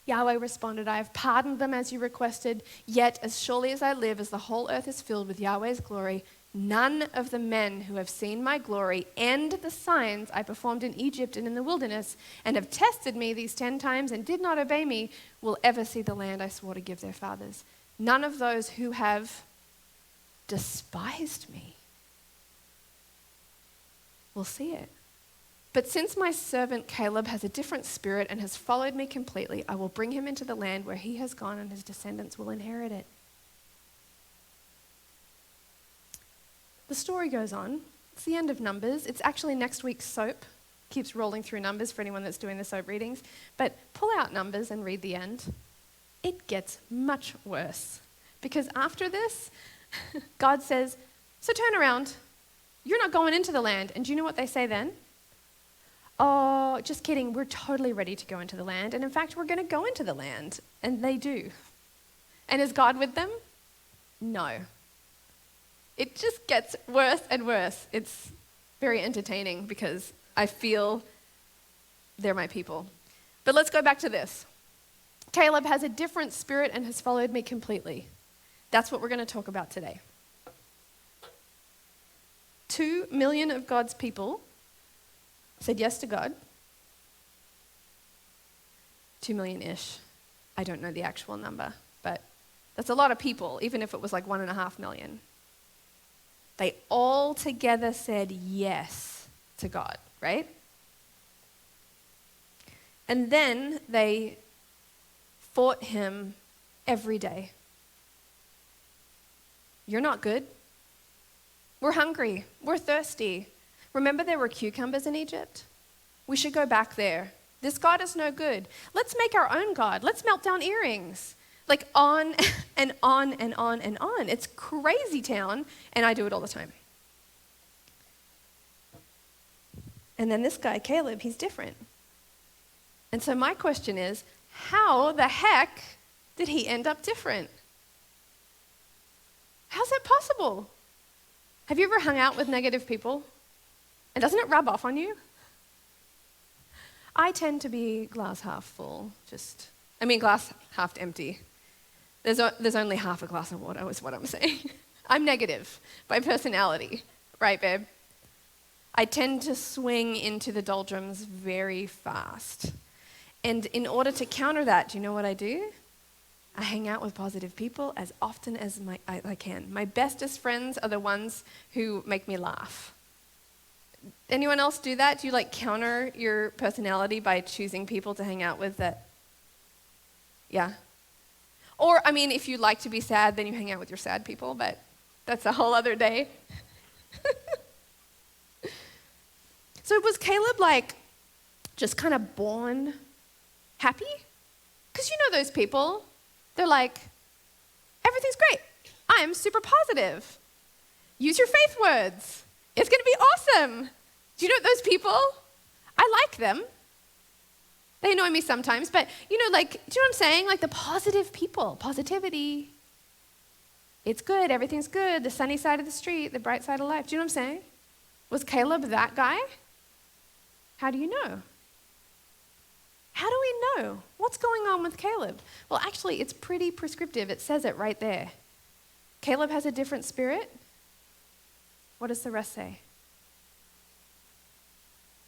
Yahweh responded, "I have pardoned them as you requested, yet as surely as I live, as the whole earth is filled with Yahweh's glory, none of the men who have seen my glory and the signs I performed in Egypt and in the wilderness, and have tested me these 10 times and did not obey me, will ever see the land I swore to give their fathers. None of those who have despised me will see it. But since my servant Caleb has a different spirit and has followed me completely, I will bring him into the land where he has gone, and his descendants will inherit it." The story goes on. It's the end of Numbers. It's actually next week's soap. Keeps rolling through Numbers for anyone that's doing the soap readings. But pull out Numbers and read the end. It gets much worse. Because after this, God says, "So turn around. You're not going into the land." And do you know what they say then? "Oh, just kidding. We're totally ready to go into the land. And in fact, we're going to go into the land." And they do. And is God with them? No. It just gets worse and worse. It's very entertaining because I feel they're my people. But let's go back to this. Caleb has a different spirit and has followed me completely. That's what we're going to talk about today. 2 million of God's people said yes to God. 2 million-ish. I don't know the actual number, but that's a lot of people, even if it was like 1.5 million. They all together said yes to God, right? And then they fought him every day. "You're not good. We're hungry. We're thirsty. Remember there were cucumbers in Egypt? We should go back there. This God is no good. Let's make our own God. Let's melt down earrings." Like on and on and on and on. It's crazy town, and I do it all the time. And then this guy, Caleb, he's different. And so my question is, how the heck did he end up different? How's that possible? Have you ever hung out with negative people? And doesn't it rub off on you? I tend to be glass half full, glass half empty. There's only half a glass of water, is what I'm saying. I'm negative by personality, right, babe? I tend to swing into the doldrums very fast. And in order to counter that, do you know what I do? I hang out with positive people as often as I can. My bestest friends are the ones who make me laugh. Anyone else do that? Do you counter your personality by choosing people to hang out with that? Yeah. Or, if you like to be sad, then you hang out with your sad people, but that's a whole other day. So was Caleb just kind of born happy? Because you know those people. They're like, everything's great. I'm super positive. Use your faith words. It's going to be awesome. Do you know those people? I like them. They annoy me sometimes, but do you know what I'm saying? Like the positive people, positivity. It's good, everything's good, the sunny side of the street, the bright side of life. Do you know what I'm saying? Was Caleb that guy? How do you know? How do we know? What's going on with Caleb? Well, actually, it's pretty prescriptive. It says it right there. Caleb has a different spirit. What does the rest say?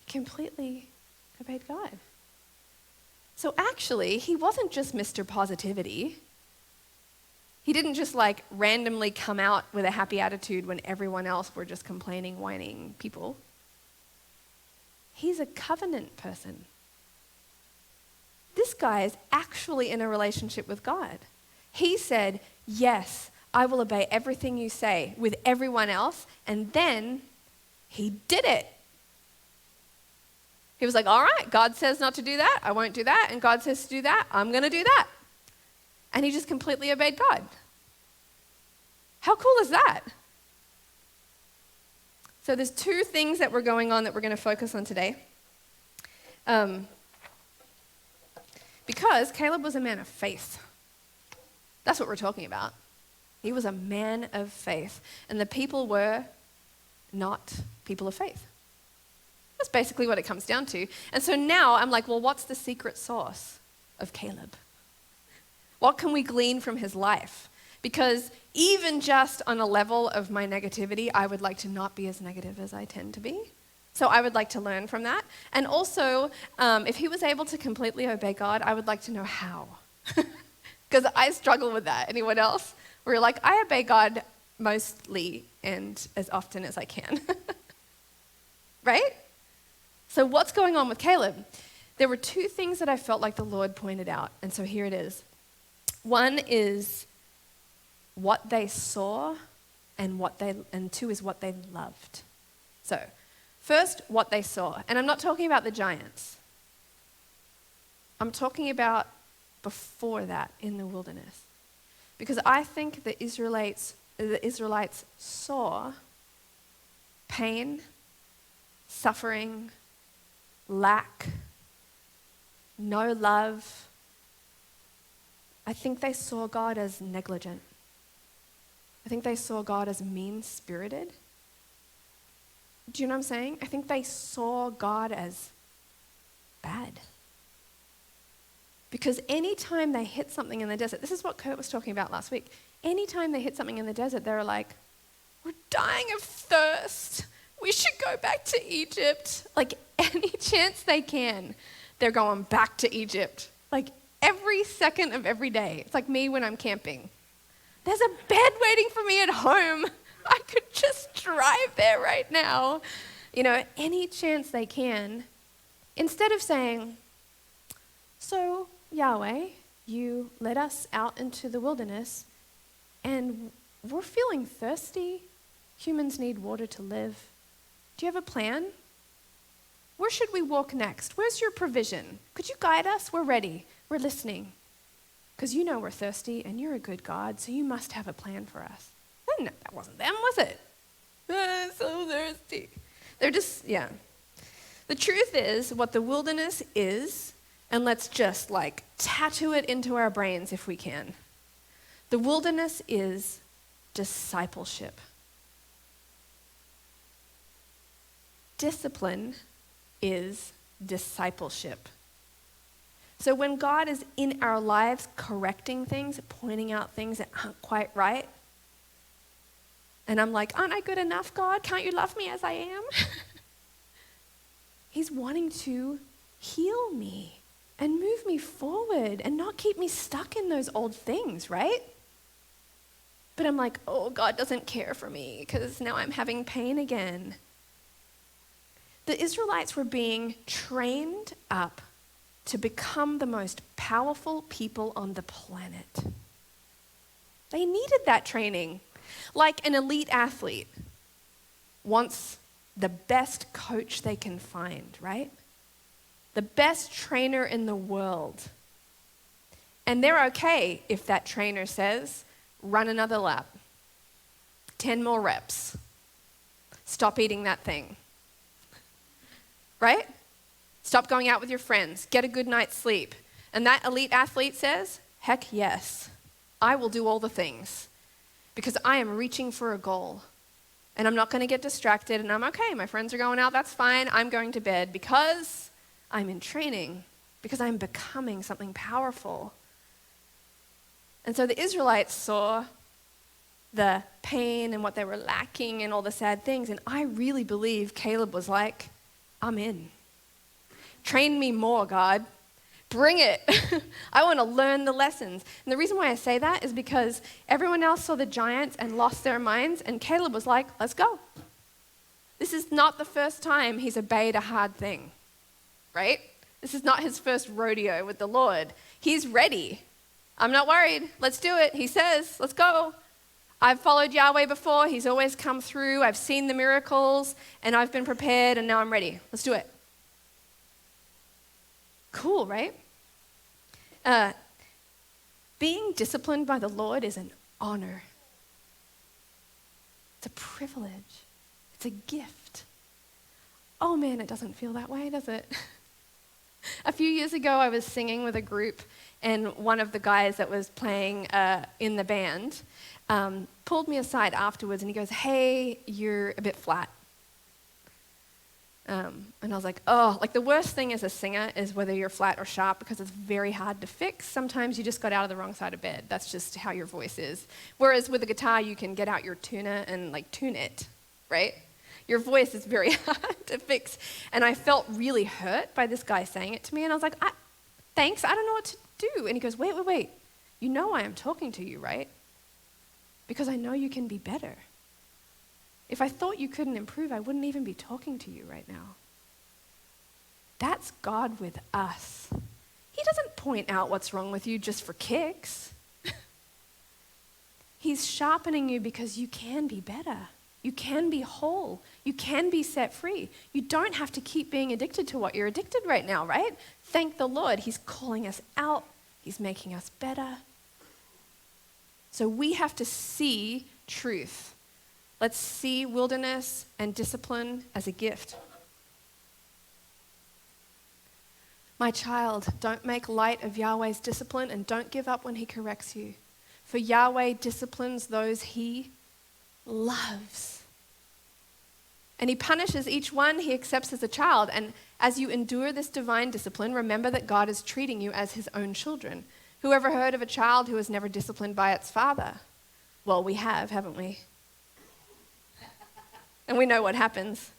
He completely obeyed God. So actually, he wasn't just Mr. Positivity. He didn't just randomly come out with a happy attitude when everyone else were just complaining, whining people. He's a covenant person. This guy is actually in a relationship with God. He said, yes, I will obey everything you say with everyone else. And then he did it. He was like, all right, God says not to do that. I won't do that. And God says to do that. I'm going to do that. And he just completely obeyed God. How cool is that? So there's two things that were going on that we're going to focus on today. Because Caleb was a man of faith. That's what we're talking about. He was a man of faith. And the people were not people of faith. That's basically what it comes down to. And so now I'm like, well, what's the secret sauce of Caleb? What can we glean from his life? Because even just on a level of my negativity, I would like to not be as negative as I tend to be. So I would like to learn from that. And also, if he was able to completely obey God, I would like to know how. Because I struggle with that. Anyone else? Where you're like, I obey God mostly and as often as I can. Right? So what's going on with Caleb? There were two things that I felt like the Lord pointed out. And so here it is. One is what they saw, and two is what they loved. So, first, what they saw. And I'm not talking about the giants. I'm talking about before that in the wilderness. Because I think the Israelites saw pain, suffering, lack, no love. I think they saw God as negligent. I think they saw God as mean-spirited. Do you know what I'm saying? I think they saw God as bad. Because anytime they hit something in the desert, this is what Kurt was talking about last week. Anytime they hit something in the desert, they're like, we're dying of thirst. We should go back to Egypt. Like any chance they can, they're going back to Egypt. Like every second of every day. It's like me when I'm camping. There's a bed waiting for me at home. I could just drive there right now. Any chance they can. Instead of saying, so Yahweh, you led us out into the wilderness and we're feeling thirsty. Humans need water to live. Do you have a plan? Where should we walk next? Where's your provision? Could you guide us? We're ready. We're listening. Because you know we're thirsty and you're a good God, so you must have a plan for us. No, that wasn't them, was it? So thirsty. They're just, yeah. The truth is what the wilderness is, and let's just tattoo it into our brains if we can. The wilderness is discipleship. Discipline is discipleship. So when God is in our lives correcting things, pointing out things that aren't quite right, and I'm like, aren't I good enough, God? Can't you love me as I am? He's wanting to heal me and move me forward and not keep me stuck in those old things, right? But I'm like, oh, God doesn't care for me because now I'm having pain again. The Israelites were being trained up to become the most powerful people on the planet. They needed that training. Like an elite athlete wants the best coach they can find, right? The best trainer in the world. And they're okay if that trainer says, run another lap, 10 more reps, stop eating that thing, right? Stop going out with your friends. Get a good night's sleep. And that elite athlete says, heck yes, I will do all the things because I am reaching for a goal. And I'm not going to get distracted, and I'm okay. My friends are going out, that's fine. I'm going to bed because I'm in training, because I'm becoming something powerful. And so the Israelites saw the pain and what they were lacking and all the sad things, and I really believe Caleb was like, I'm in. Train me more, God. Bring it. I want to learn the lessons. And the reason why I say that is because everyone else saw the giants and lost their minds, and Caleb was like, let's go. This is not the first time he's obeyed a hard thing, right? This is not his first rodeo with the Lord. He's ready. I'm not worried. Let's do it. He says, let's go. I've followed Yahweh before. He's always come through. I've seen the miracles, and I've been prepared, and now I'm ready. Let's do it. Cool, right? Being disciplined by the Lord is an honor. It's a privilege. It's a gift. Oh man, it doesn't feel that way, does it? A few years ago, I was singing with a group, and one of the guys that was playing in the band pulled me aside afterwards, and he goes, hey, you're a bit flat. And I was like, oh, like the worst thing as a singer is whether you're flat or sharp, because it's very hard to fix. Sometimes you just got out of the wrong side of bed. That's just how your voice is. Whereas with a guitar, you can get out your tuner and like tune it, right? Your voice is very hard to fix. And I felt really hurt by this guy saying it to me. And I was like, thanks, I don't know what to do. And he goes, wait. You know I am talking to you, right? Because I know you can be better. If I thought you couldn't improve, I wouldn't even be talking to you right now. That's God with us. He doesn't point out what's wrong with you just for kicks. He's sharpening you because you can be better. You can be whole. You can be set free. You don't have to keep being addicted to what you're addicted right now, right? Thank the Lord. He's calling us out. He's making us better. So we have to see truth. Let's see wilderness and discipline as a gift. My child, don't make light of Yahweh's discipline, and don't give up when he corrects you. For Yahweh disciplines those he loves. And he punishes each one he accepts as a child. And as you endure this divine discipline, remember that God is treating you as his own children. Who ever heard of a child who was never disciplined by its father? Well, we have, haven't we? And we know what happens.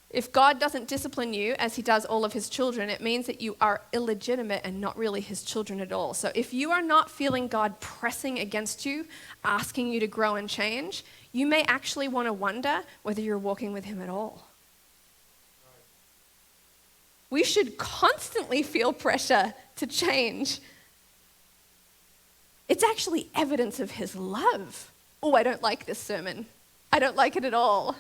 If God doesn't discipline you as he does all of his children, it means that you are illegitimate and not really his children at all. So if you are not feeling God pressing against you, asking you to grow and change, you may actually want to wonder whether you're walking with him at all. We should constantly feel pressure to change. It's actually evidence of his love. Oh, I don't like this sermon. I don't like it at all.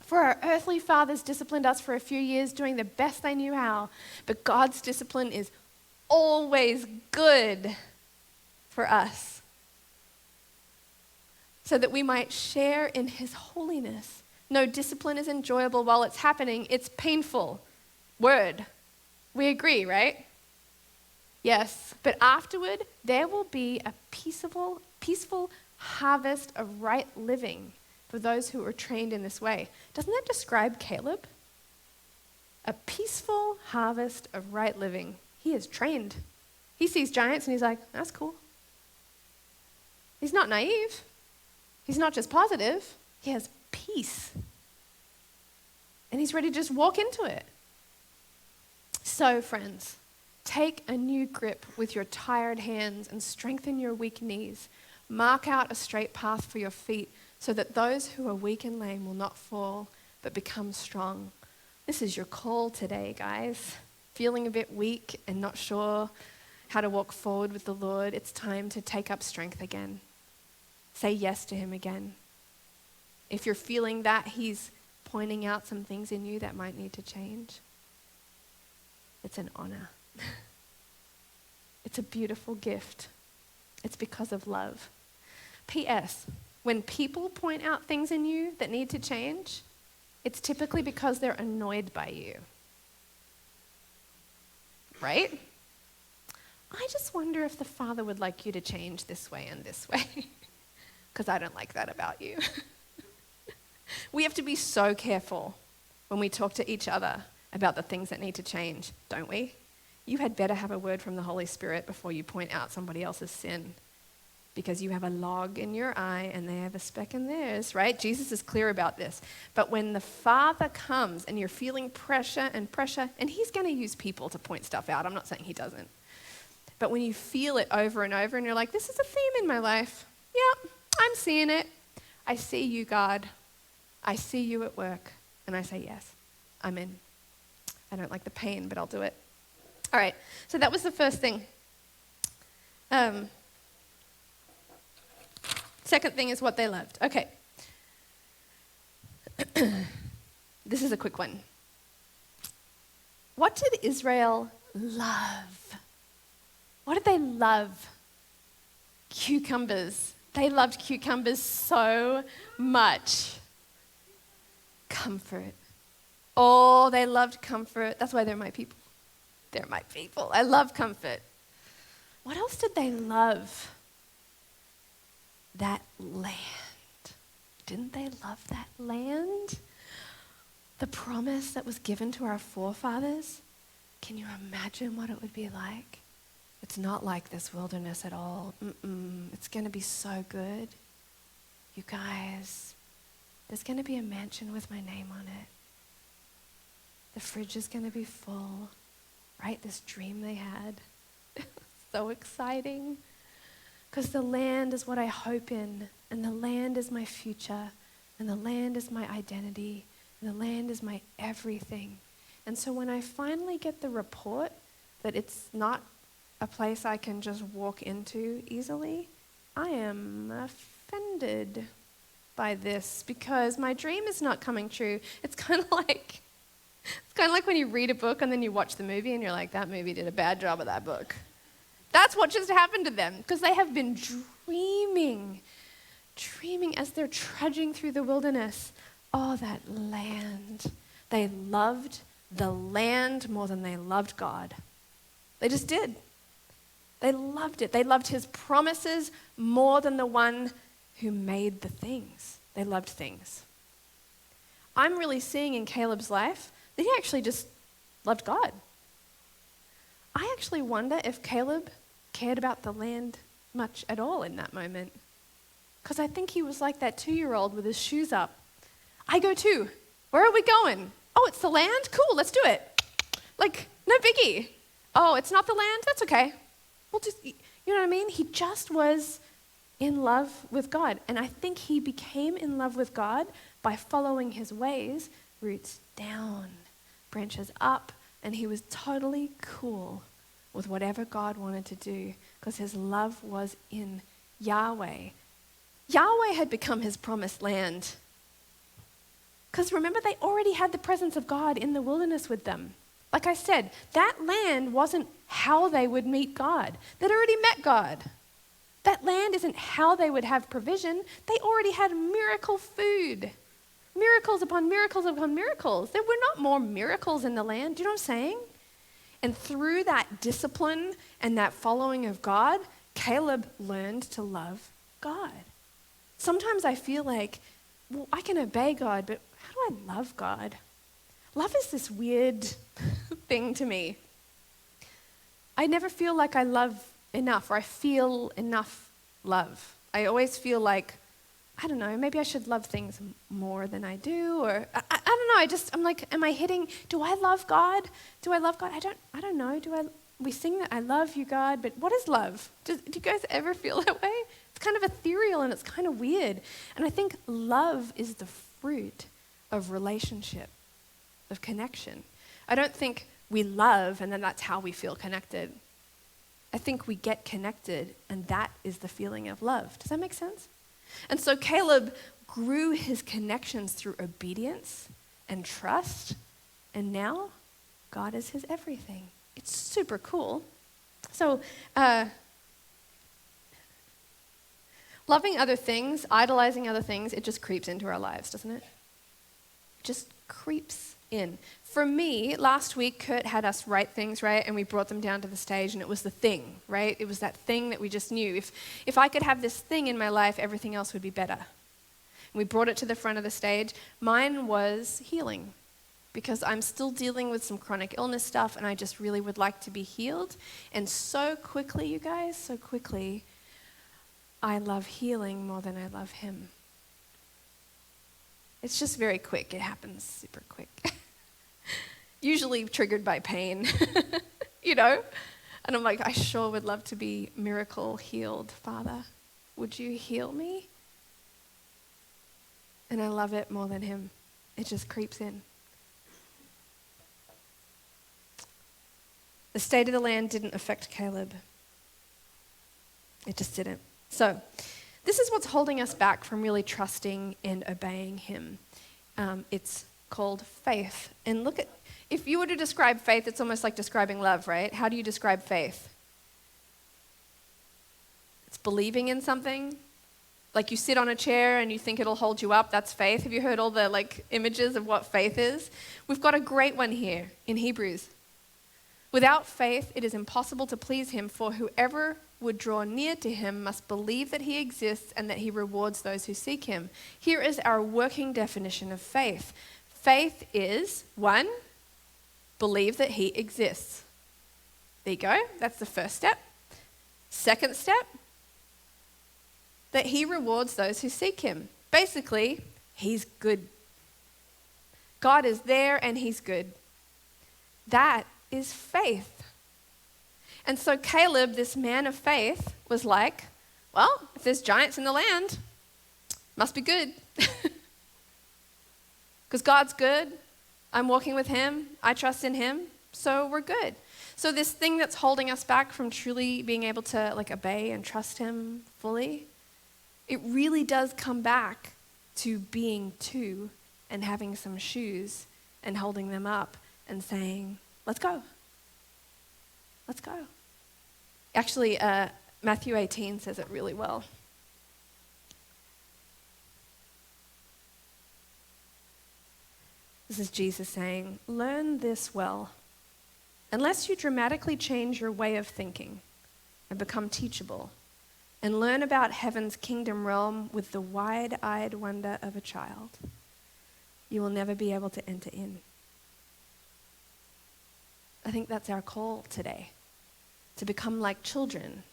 For our earthly fathers disciplined us for a few years, doing the best they knew how. But God's discipline is always good for us, so that we might share in his holiness. No, discipline is enjoyable while it's happening. It's painful. Word. We agree, right? Yes, but afterward, there will be a peaceful harvest of right living for those who are trained in this way. Doesn't that describe Caleb? A peaceful harvest of right living. He is trained. He sees giants and he's like, that's cool. He's not naive. He's not just positive. He has peace. And he's ready to just walk into it. So, friends, take a new grip with your tired hands and strengthen your weak knees. Mark out a straight path for your feet so that those who are weak and lame will not fall but become strong. This is your call today, guys. Feeling a bit weak and not sure how to walk forward with the Lord, it's time to take up strength again. Say yes to him again. If you're feeling that he's pointing out some things in you that might need to change, it's an honor. It's a beautiful gift. It's because of love. P.S. When people point out things in you that need to change, it's typically because they're annoyed by you. Right? I just wonder if the Father would like you to change this way and this way, because I don't like that about you. We have to be so careful when we talk to each other about the things that need to change, don't we? You had better have a word from the Holy Spirit before you point out somebody else's sin, because you have a log in your eye and they have a speck in theirs, right? Jesus is clear about this. But when the Father comes and you're feeling pressure, and he's going to use people to point stuff out. I'm not saying he doesn't. But when you feel it over and over and you're like, this is a theme in my life. Yeah, I'm seeing it. I see you, God. I see you at work. And I say, yes, I'm in. I don't like the pain, but I'll do it. All right, so that was the first thing. Second thing is what they loved. Okay. This is a quick one. What did Israel love? What did they love? Cucumbers. They loved cucumbers so much. Comfort. Oh, they loved comfort. That's why they're my people. They're my people. I love comfort. What else did they love? That land. Didn't they love that land? The promise that was given to our forefathers. Can you imagine what it would be like? It's not like this wilderness at all. It's going to be so good. You guys, there's going to be a mansion with my name on it. The fridge is going to be full. Right? This dream they had. So exciting. Because the land is what I hope in. And the land is my future. And the land is my identity. And the land is my everything. And so when I finally get the report that it's not a place I can just walk into easily, I am offended by this because my dream is not coming true. It's kind of like when you read a book and then you watch the movie and you're like, that movie did a bad job of that book. That's what just happened to them because they have been dreaming as they're trudging through the wilderness. Oh, that land. They loved the land more than they loved God. They just did. They loved it. They loved his promises more than the one who made the things. They loved things. I'm really seeing in Caleb's life that he actually just loved God. I actually wonder if Caleb cared about the land much at all in that moment. Because I think he was like that 2-year-old with his shoes up. I go too. Where are we going? Oh, it's the land? Cool, let's do it. Like, no biggie. Oh, it's not the land? That's okay. We'll just, you know what I mean? He just was in love with God. And I think he became in love with God by following his ways, roots down, branches up, and he was totally cool with whatever God wanted to do because his love was in Yahweh. Yahweh had become his promised land. Because remember, they already had the presence of God in the wilderness with them. Like I said, that land wasn't how they would meet God. They'd already met God. That land isn't how they would have provision. They already had miracle food. Miracles upon miracles upon miracles. There were not more miracles in the land. Do you know what I'm saying? And through that discipline and that following of God, Caleb learned to love God. Sometimes I feel like, well, I can obey God, but how do I love God? Love is this weird thing to me. I never feel like I love enough or I feel enough love. I always feel like, I don't know, maybe I should love things more than I do, or I don't know, I'm like, am I hitting, do I love God? Do I love God? I don't know, we sing that I love you, God, but what is love? Do you guys ever feel that way? It's kind of ethereal and it's kind of weird. And I think love is the fruit of relationship, of connection. I don't think we love and then that's how we feel connected. I think we get connected and that is the feeling of love. Does that make sense? And so Caleb grew his connections through obedience and trust, and now God is his everything. It's super cool. So Loving other things, idolizing other things, it just creeps into our lives, doesn't it? It just creeps in. For me, last week, Kurt had us write things, right? And we brought them down to the stage, and it was the thing, right? It was that thing that we just knew. If I could have this thing in my life, everything else would be better. And we brought it to the front of the stage. Mine was healing, because I'm still dealing with some chronic illness stuff, and I just really would like to be healed. And so quickly, you guys, so quickly, I love healing more than I love him. It's just very quick. It happens super quick. Usually triggered by pain, you know? And I'm like, I sure would love to be miracle healed, Father. Would you heal me? And I love it more than him. It just creeps in. The state of the land didn't affect Caleb. It just didn't. So, this is what's holding us back from really trusting and obeying him. It's called faith. And look at, if you were to describe faith, it's almost like describing love, right? How do you describe faith? It's believing in something. Like you sit on a chair and you think it'll hold you up, that's faith. Have you heard all the images of what faith is? We've got a great one here in Hebrews. Without faith, it is impossible to please him, for whoever would draw near to him must believe that he exists and that he rewards those who seek him. Here is our working definition of faith. Faith is, 1, believe that he exists. There you go. That's the first step. Second step, that he rewards those who seek him. Basically, he's good. God is there and he's good. That is faith. And so Caleb, this man of faith, was like, well, if there's giants in the land, must be good. Because God's good. I'm walking with him. I trust in him. So we're good. So this thing that's holding us back from truly being able to obey and trust him fully, it really does come back to being two and having some shoes and holding them up and saying, let's go. Let's go. Actually, Matthew 18 says it really well. This is Jesus saying, learn this well. Unless you dramatically change your way of thinking and become teachable and learn about heaven's kingdom realm with the wide-eyed wonder of a child, you will never be able to enter in. I think that's our call today, to become like children,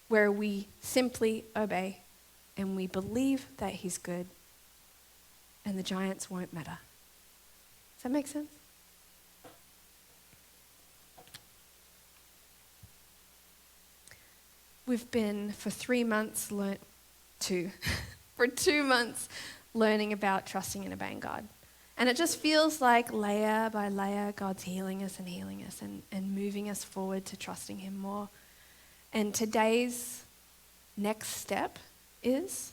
where we simply obey and we believe that he's good and the giants won't matter. Does that make sense? We've been for 3 months, for 2 months, learning about trusting and obeying God. And it just feels like layer by layer, God's healing us and moving us forward to trusting him more. And today's next step is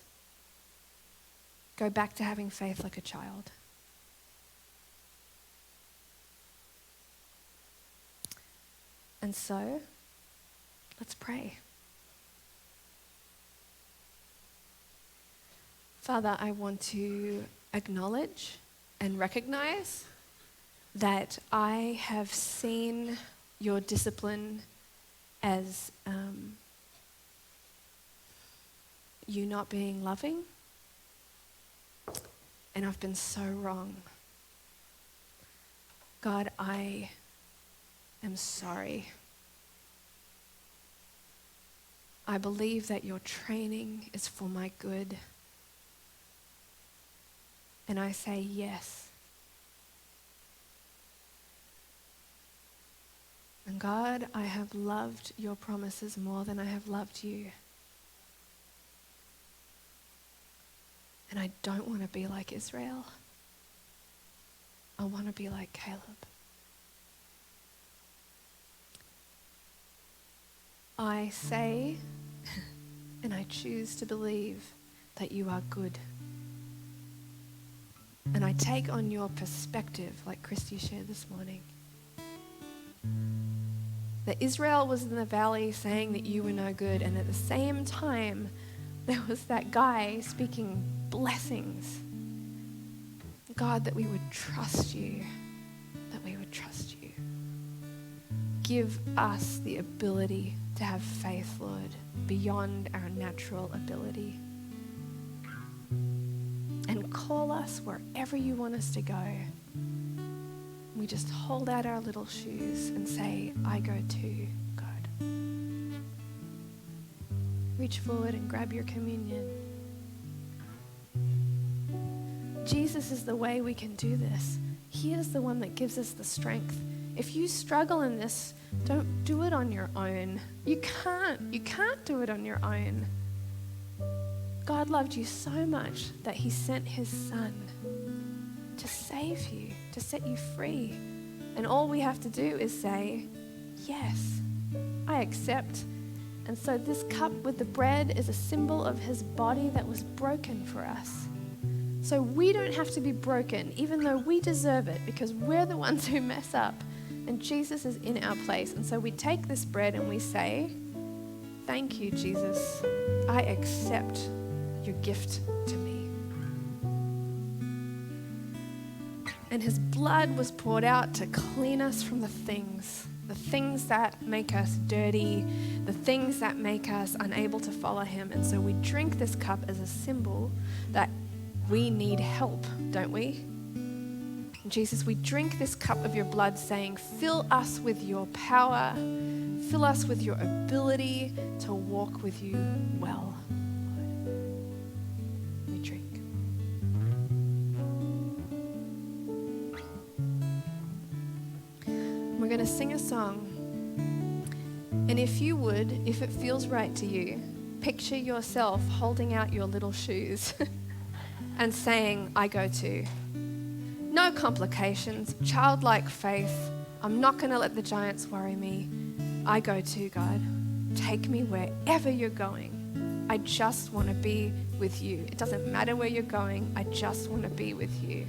go back to having faith like a child. And so, let's pray. Father, I want to acknowledge and recognize that I have seen your discipline as you not being loving, and I've been so wrong. God, I am sorry. I believe that your training is for my good. And I say yes. And God, I have loved your promises more than I have loved you. And I don't want to be like Israel. I want to be like Caleb. I say, and I choose to believe that you are good. And I take on your perspective, like Christy shared this morning. That Israel was in the valley saying that you were no good, and at the same time, there was that guy speaking blessings. God, that we would trust you, that we would trust you. Give us the ability to have faith, Lord, beyond our natural ability. And call us wherever you want us to go. We just hold out our little shoes and say, I go too, God. Reach forward and grab your communion. Jesus is the way we can do this. He is the one that gives us the strength. If you struggle in this, don't do it on your own. You can't do it on your own. God loved you so much that he sent his son to save you, to set you free. And all we have to do is say, yes, I accept. And so this cup with the bread is a symbol of his body that was broken for us. So we don't have to be broken, even though we deserve it, because we're the ones who mess up. And Jesus is in our place. And so we take this bread and we say, thank you, Jesus. I accept your gift to me. And his blood was poured out to clean us from the things that make us dirty, the things that make us unable to follow him. And so we drink this cup as a symbol that we need help, don't we? Jesus, we drink this cup of your blood saying, fill us with your power, fill us with your ability to walk with you well. We drink. We're going to sing a song. And if you would, if it feels right to you, picture yourself holding out your little shoes and saying, I go too. No complications, childlike faith. I'm not going to let the giants worry me. I go too, God. Take me wherever you're going. I just want to be with you. It doesn't matter where you're going. I just want to be with you.